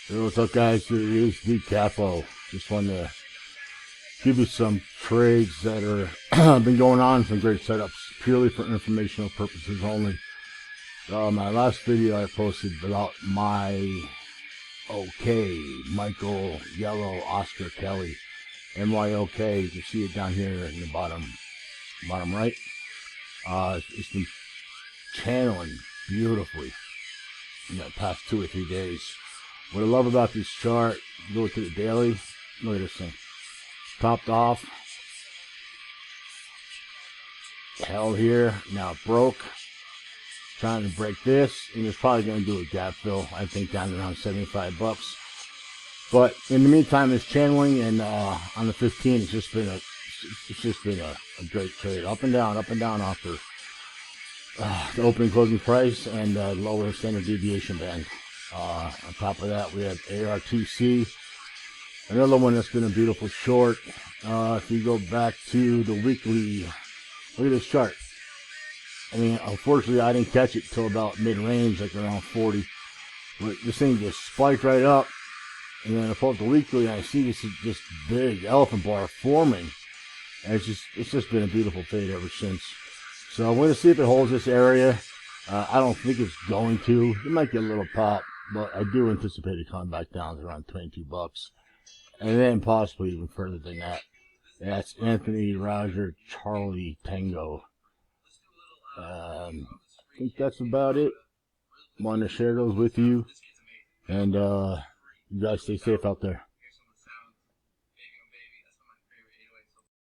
Hey, what's up, guys? It is the Capo. Just wanted to give you some trades that are been going on, some great setups, purely for informational purposes only. My last video I posted about my Michael Yellow Oscar Kelly, MYOK. You can see it down here in the bottom right. It's been channeling beautifully in the past 2 or 3 days. What I love about this chart, go to the daily, look at this thing. Topped off, held here, now it broke. Trying to break this, and it's probably going to do a gap fill, I think down to around 75 bucks. But in the meantime, it's channeling, and on the 15, it's just been a great trade. Up and down after the open closing price and lower standard deviation band. On top of that, we have ARTC, another one that's been a beautiful short. If you go back to the weekly, look at this chart. I mean, unfortunately, I didn't catch it till about mid-range, like around 40. But this thing just spiked right up, and then I pull up the weekly, and I see this big elephant bar forming, and it's just been a beautiful fade ever since. So I'm going to see if it holds this area. I don't think it's going to. It might get a little pop, but I do anticipate it coming back down to around 22 bucks. And then possibly even further than that. That's Anthony, Roger, Charlie, Tango. I think that's about it. Wanted to share those with you. And you guys stay safe out there.